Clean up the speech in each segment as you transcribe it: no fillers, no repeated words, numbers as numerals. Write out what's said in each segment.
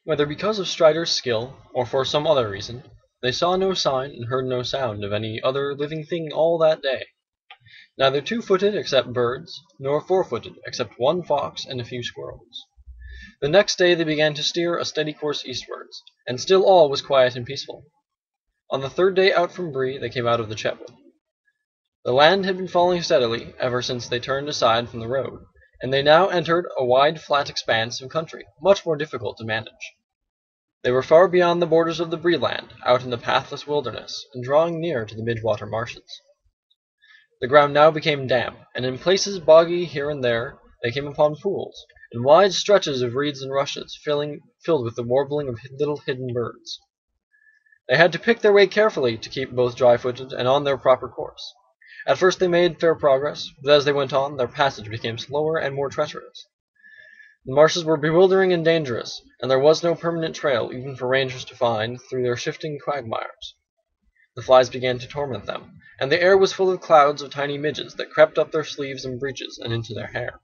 Whether because of Strider's skill, or for some other reason, they saw no sign and heard no sound of any other living thing all that day. Neither two-footed except birds, nor four-footed except one fox and a few squirrels. The next day they began to steer a steady course eastwards, and still all was quiet and peaceful. On the third day out from Bree they came out of the Chetwood. The land had been falling steadily ever since they turned aside from the road, and they now entered a wide flat expanse of country, much more difficult to manage. They were far beyond the borders of the Bree land, out in the pathless wilderness, and drawing near to the midwater marshes. The ground now became damp, and in places boggy here and there they came upon pools, and wide stretches of reeds and rushes, filled with the warbling of little hidden birds. They had to pick their way carefully to keep both dry-footed and on their proper course. At first they made fair progress, but as they went on, their passage became slower and more treacherous. The marshes were bewildering and dangerous, and there was no permanent trail even for rangers to find through their shifting quagmires. The flies began to torment them, and the air was full of clouds of tiny midges that crept up their sleeves and breeches and into their hair.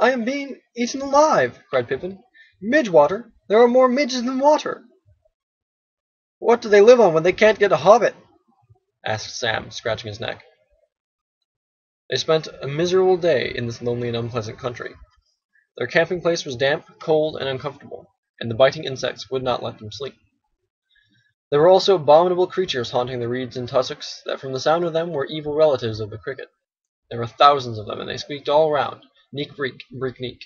"I am being eaten alive!" cried Pippin. "Midgewater! There are more midges than water!" "What do they live on when they can't get a hobbit?" asked Sam, scratching his neck. They spent a miserable day in this lonely and unpleasant country. Their camping place was damp, cold, and uncomfortable, and the biting insects would not let them sleep. There were also abominable creatures haunting the reeds and tussocks that from the sound of them were evil relatives of the cricket. There were thousands of them, and they squeaked all round, neek breek, breek neek,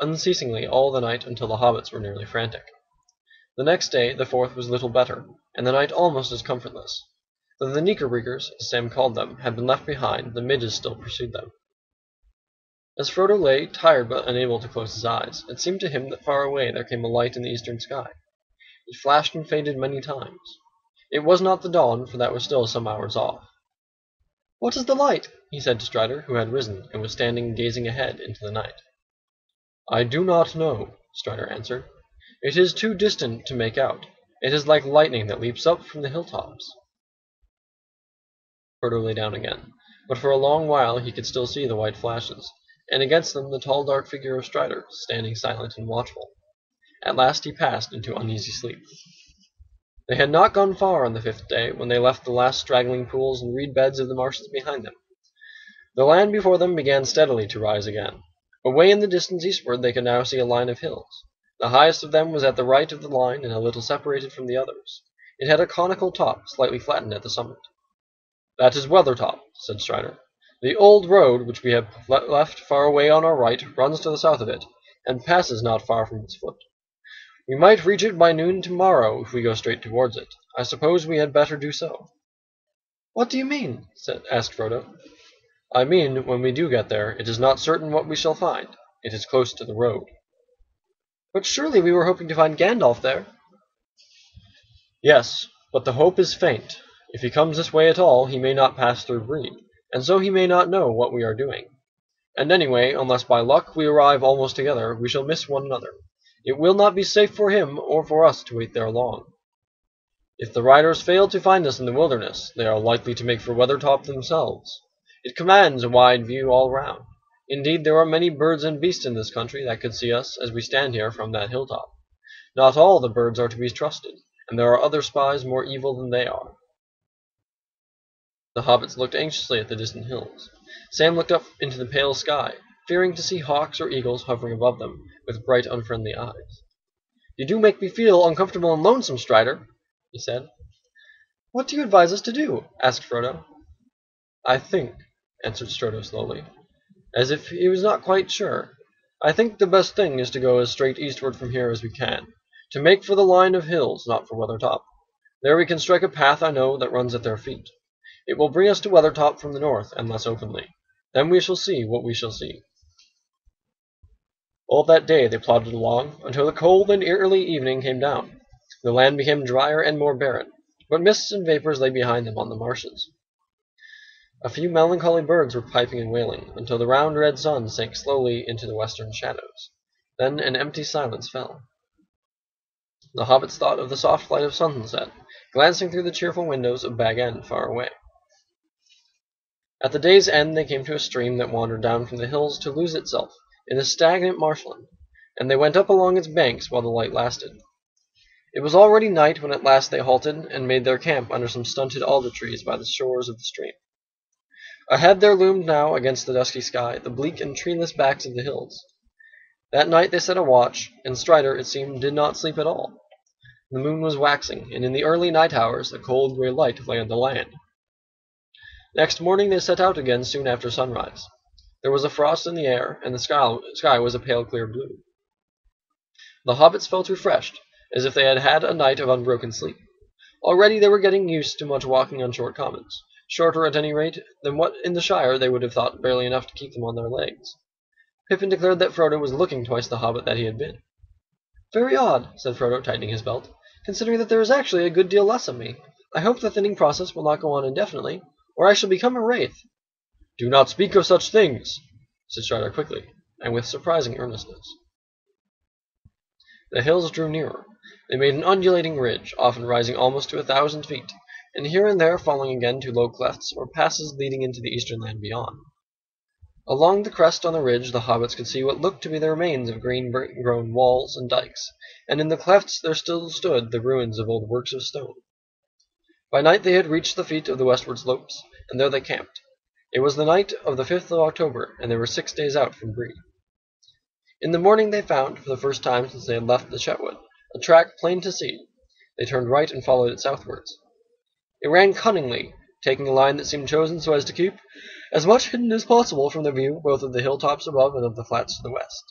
unceasingly all the night until the hobbits were nearly frantic. The next day, the 4th, was little better, and the night almost as comfortless. Though the Knickerbreakers, as Sam called them, had been left behind, the midges still pursued them. As Frodo lay, tired but unable to close his eyes, it seemed to him that far away there came a light in the eastern sky. It flashed and faded many times. It was not the dawn, for that was still some hours off. "What is the light?" he said to Strider, who had risen, and was standing gazing ahead into the night. "I do not know," Strider answered. "It is too distant to make out. It is like lightning that leaps up from the hilltops." Frodo lay down again, but for a long while he could still see the white flashes, and against them the tall dark figure of Strider, standing silent and watchful. At last he passed into uneasy sleep. They had not gone far on the 5th day when they left the last straggling pools and reed beds of the marshes behind them. The land before them began steadily to rise again. Away in the distance eastward they could now see a line of hills. The highest of them was at the right of the line and a little separated from the others. It had a conical top, slightly flattened at the summit. "That is Weathertop," said Strider. "The old road, which we have left far away on our right, runs to the south of it, and passes not far from its foot. We might reach it by noon tomorrow if we go straight towards it. I suppose we had better do so." "What do you mean?" asked Frodo. "I mean, when we do get there, it is not certain what we shall find. It is close to the road." "But surely we were hoping to find Gandalf there." "Yes, but the hope is faint. If he comes this way at all, he may not pass through Bree, and so he may not know what we are doing. And anyway, unless by luck we arrive almost together, we shall miss one another. It will not be safe for him or for us to wait there long. If the riders fail to find us in the wilderness, they are likely to make for Weathertop themselves. It commands a wide view all round. Indeed, there are many birds and beasts in this country that could see us as we stand here from that hilltop. Not all the birds are to be trusted, and there are other spies more evil than they are." The hobbits looked anxiously at the distant hills. Sam looked up into the pale sky, fearing to see hawks or eagles hovering above them with bright, unfriendly eyes. "You do make me feel uncomfortable and lonesome, Strider," he said. "What do you advise us to do?" asked Frodo. "I think," answered Frodo slowly, as if he was not quite sure. "I think the best thing is to go as straight eastward from here as we can, to make for the line of hills, not for Weathertop. There we can strike a path I know that runs at their feet. It will bring us to Weathertop from the north, and less openly. Then we shall see what we shall see." All that day they plodded along, until the cold and early evening came down. The land became drier and more barren, but mists and vapors lay behind them on the marshes. A few melancholy birds were piping and wailing, until the round red sun sank slowly into the western shadows. Then an empty silence fell. The hobbits thought of the soft light of sunset, glancing through the cheerful windows of Bag End far away. At the day's end they came to a stream that wandered down from the hills to lose itself in a stagnant marshland. and they went up along its banks while the light lasted. It was already night when at last they halted and made their camp under some stunted alder trees by the shores of the stream. Ahead there loomed now against the dusky sky the bleak and treeless backs of the hills. That night they set a watch, and Strider, it seemed, did not sleep at all. The moon was waxing, and in the early night hours a cold grey light lay on the land. Next morning they set out again soon after sunrise. There was a frost in the air, and the sky was a pale clear blue. The hobbits felt refreshed, as if they had had a night of unbroken sleep. Already they were getting used to much walking on short commons, shorter at any rate than what in the Shire they would have thought barely enough to keep them on their legs. Pippin declared that Frodo was looking twice the hobbit that he had been. "Very odd," said Frodo, tightening his belt, "considering that there is actually a good deal less of me. I hope the thinning process will not go on indefinitely, or I shall become a wraith." "Do not speak of such things," said Strider quickly, and with surprising earnestness. The hills drew nearer. They made an undulating ridge, often rising almost to 1,000 feet, and here and there falling again to low clefts or passes leading into the eastern land beyond. Along the crest on the ridge the hobbits could see what looked to be the remains of green-grown walls and dikes, and in the clefts there still stood the ruins of old works of stone. By night they had reached the feet of the westward slopes, and there they camped. It was the night of the 5th of October, and they were 6 days out from Bree. In the morning they found, for the first time since they had left the Chetwood, a track plain to see. They turned right and followed it southwards. It ran cunningly, taking a line that seemed chosen so as to keep as much hidden as possible from the view both of the hilltops above and of the flats to the west.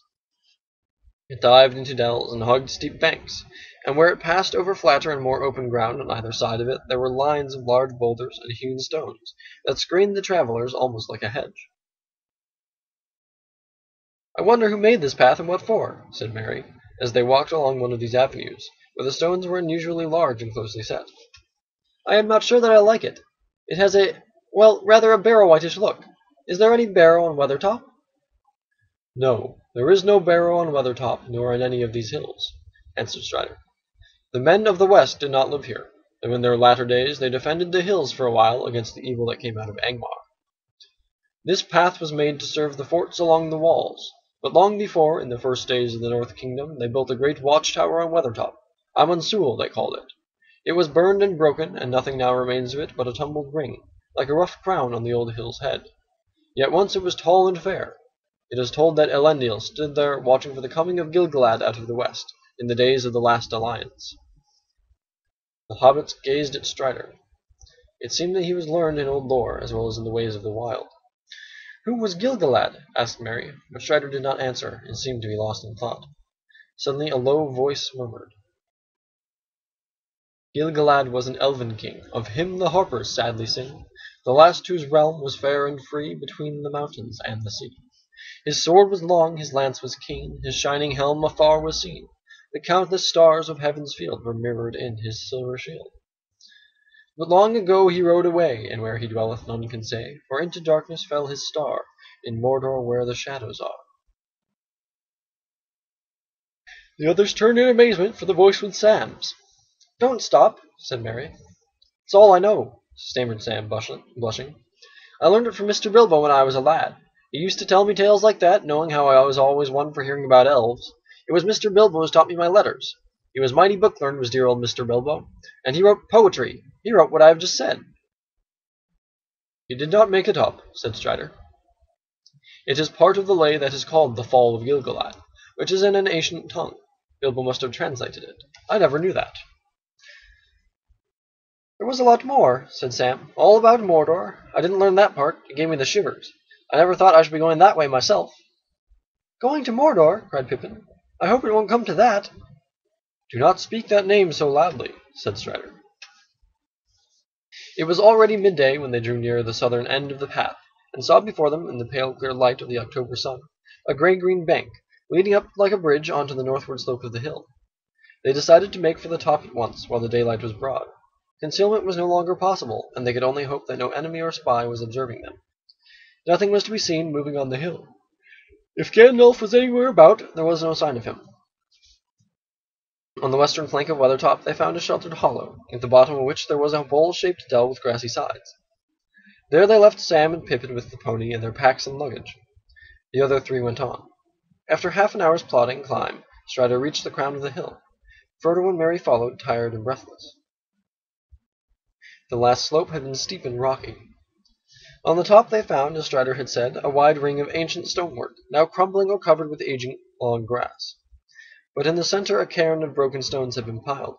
It dived into dells and hugged steep banks, and where it passed over flatter and more open ground on either side of it there were lines of large boulders and hewn stones that screened the travellers almost like a hedge. "I wonder who made this path and what for," said Merry, as they walked along one of these avenues, where the stones were unusually large and closely set. "I am not sure that I like it. It has rather a barrow-whitish look. Is there any barrow on Weathertop?" "No, there is no barrow on Weathertop, nor on any of these hills," answered Strider. "The men of the West did not live here, though in their latter days they defended the hills for a while against the evil that came out of Angmar. This path was made to serve the forts along the walls, but long before, in the first days of the North Kingdom, they built a great watchtower on Weathertop. Amonsul they called it. It was burned and broken, and nothing now remains of it but a tumbled ring, like a rough crown on the old hill's head. Yet once it was tall and fair. It is told that Elendil stood there watching for the coming of Gil-galad out of the west, in the days of the last alliance." The hobbits gazed at Strider. It seemed that he was learned in old lore as well as in the ways of the wild. "Who was Gil-galad?" asked Merry, but Strider did not answer, and seemed to be lost in thought. Suddenly a low voice murmured, "Gil-galad was an elven king, of him the harpers sadly sing, the last whose realm was fair and free between the mountains and the sea. His sword was long, his lance was keen, his shining helm afar was seen, the countless stars of heaven's field were mirrored in his silver shield. But long ago he rode away, and where he dwelleth none can say, for into darkness fell his star, in Mordor where the shadows are." The others turned in amazement, for the voice was Sam's. "Don't stop," said Merry. "It's all I know," stammered Sam, blushing. "I learned it from Mr. Bilbo when I was a lad. He used to tell me tales like that, knowing how I was always one for hearing about elves. It was Mr. Bilbo who taught me my letters. He was mighty book-learned, was dear old Mr. Bilbo, and he wrote poetry. He wrote what I have just said." "He did not make it up," said Strider. "It is part of the lay that is called the Fall of Gil-galad, which is in an ancient tongue. Bilbo must have translated it. I never knew that." "There was a lot more," said Sam. "All about Mordor. I didn't learn that part. It gave me the shivers. I never thought I should be going that way myself." "Going to Mordor?" cried Pippin. "I hope it won't come to that." "Do not speak that name so loudly," said Strider. It was already midday when they drew near the southern end of the path, and saw before them, in the pale clear light of the October sun, a grey-green bank, leading up like a bridge onto the northward slope of the hill. They decided to make for the top at once, while the daylight was broad. Concealment was no longer possible, and they could only hope that no enemy or spy was observing them. Nothing was to be seen moving on the hill. If Gandalf was anywhere about, there was no sign of him. On the western flank of Weathertop they found a sheltered hollow, at the bottom of which there was a bowl-shaped dell with grassy sides. There they left Sam and Pippin with the pony and their packs and luggage. The other three went on. After half an hour's plodding climb, Strider reached the crown of the hill. Frodo and Merry followed, tired and breathless. The last slope had been steep and rocky. On the top they found, as Strider had said, a wide ring of ancient stonework, now crumbling or covered with aging long grass. But in the center a cairn of broken stones had been piled.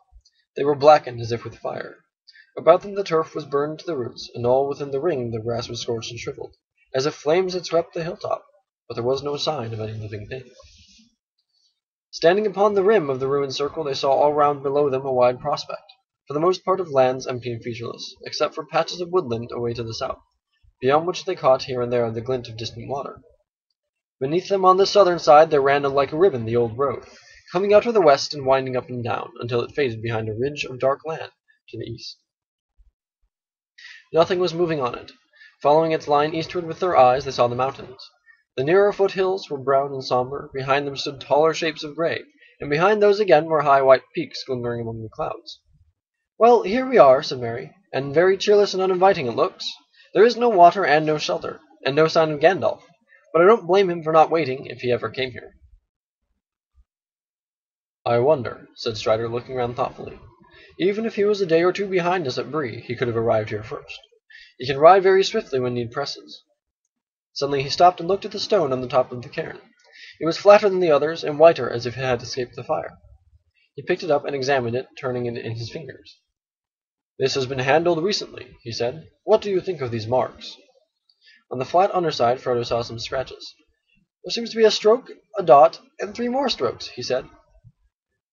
They were blackened as if with fire. About them the turf was burned to the roots, and all within the ring the grass was scorched and shriveled, as if flames had swept the hilltop, but there was no sign of any living thing. Standing upon the rim of the ruined circle, they saw all round below them a wide prospect, for the most part of lands empty and featureless, except for patches of woodland away to the south, beyond which they caught here and there the glint of distant water. Beneath them on the southern side there ran like a ribbon the old road, coming out of the west and winding up and down, until it faded behind a ridge of dark land to the east. Nothing was moving on it. Following its line eastward with their eyes, they saw the mountains. The nearer foothills were brown and somber, behind them stood taller shapes of gray, and behind those again were high white peaks glimmering among the clouds. "Well, here we are," said Merry, "and very cheerless and uninviting it looks. There is no water and no shelter, and no sign of Gandalf, but I don't blame him for not waiting, if he ever came here." "I wonder," said Strider, looking round thoughtfully. "Even if he was a day or two behind us at Bree, he could have arrived here first. He can ride very swiftly when need presses." Suddenly he stopped and looked at the stone on the top of the cairn. It was flatter than the others, and whiter as if it had escaped the fire. He picked it up and examined it, turning it in his fingers. "This has been handled recently," he said. "What do you think of these marks?" On the flat underside Frodo saw some scratches. "There seems to be a stroke, a dot, and 3 more strokes," he said.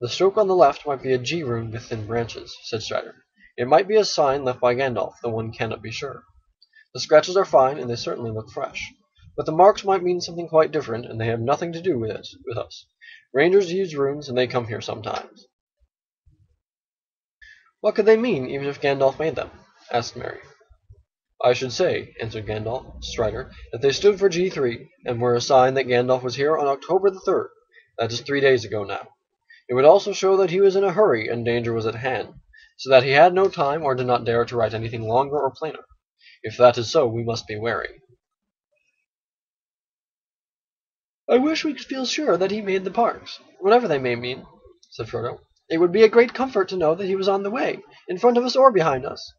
"The stroke on the left might be a G rune with thin branches," said Strider. "It might be a sign left by Gandalf, though one cannot be sure. The scratches are fine, and they certainly look fresh. But the marks might mean something quite different, and they have nothing to do with us. Rangers use runes, and they come here sometimes." "What could they mean, even if Gandalf made them?" asked Merry. "I should say," answered Strider, "that they stood for G3, and were a sign that Gandalf was here on October the 3rd. That is 3 days ago now. It would also show that he was in a hurry and danger was at hand, so that he had no time or did not dare to write anything longer or plainer. If that is so, we must be wary." "I wish we could feel sure that he made the parks, whatever they may mean," said Frodo. "It would be a great comfort to know that he was on the way, in front of us or behind us."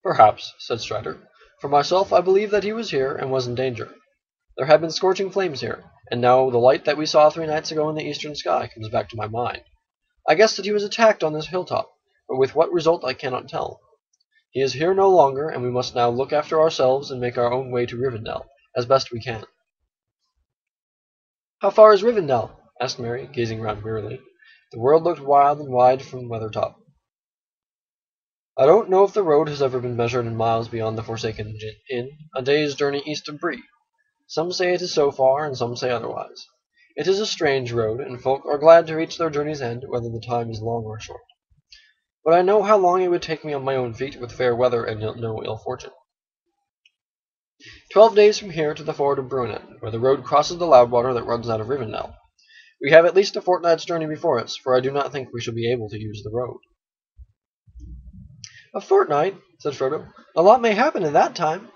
"Perhaps," said Strider. "For myself, I believe that he was here and was in danger. There have been scorching flames here, and now the light that we saw 3 nights ago in the eastern sky comes back to my mind. I guess that he was attacked on this hilltop, but with what result I cannot tell. He is here no longer, and we must now look after ourselves and make our own way to Rivendell, as best we can." "How far is Rivendell?" asked Merry, gazing round wearily. The world looked wild and wide from Weathertop. "I don't know if the road has ever been measured in miles beyond the Forsaken Inn, a day's journey east of Bree. Some say it is so far, and some say otherwise. It is a strange road, and folk are glad to reach their journey's end, whether the time is long or short. But I know how long it would take me on my own feet, with fair weather and no ill fortune. 12 days from here to the ford of Bruinen, where the road crosses the Loudwater that runs out of Rivendell. We have at least a fortnight's journey before us, for I do not think we shall be able to use the road." "A fortnight?" said Frodo. "A lot may happen in that time."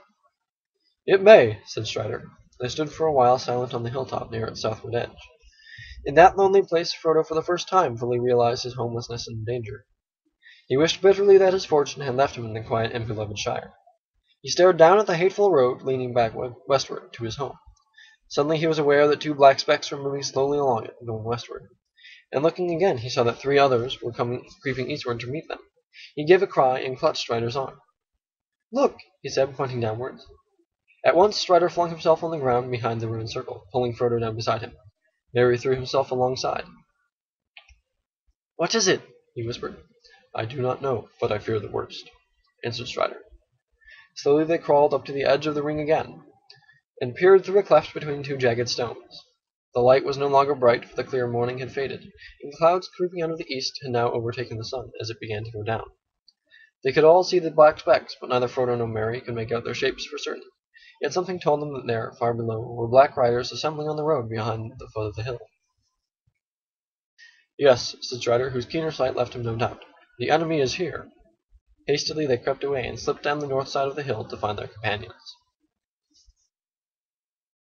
"It may," said Strider. They stood for a while silent on the hilltop near its southward edge. In that lonely place Frodo for the first time fully realized his homelessness and danger. He wished bitterly that his fortune had left him in the quiet and beloved Shire. He stared down at the hateful road leading back westward to his home. Suddenly he was aware that 2 black specks were moving slowly along it, going westward. And looking again, he saw that 3 others were creeping eastward to meet them. He gave a cry and clutched Strider's arm. "Look," he said, pointing downwards. At once Strider flung himself on the ground behind the ruined circle, pulling Frodo down beside him. Merry threw himself alongside. "What is it?" he whispered. "I do not know, but I fear the worst," answered Strider. Slowly they crawled up to the edge of the ring again, and peered through a cleft between 2 jagged stones. The light was no longer bright, for the clear morning had faded, and clouds creeping out of the east had now overtaken the sun as it began to go down. They could all see the black specks, but neither Frodo nor Merry could make out their shapes for certain. Yet something told them that there, far below, were black riders assembling on the road behind the foot of the hill. "Yes," said Strider, whose keener sight left him no doubt. "The enemy is here." Hastily they crept away and slipped down the north side of the hill to find their companions.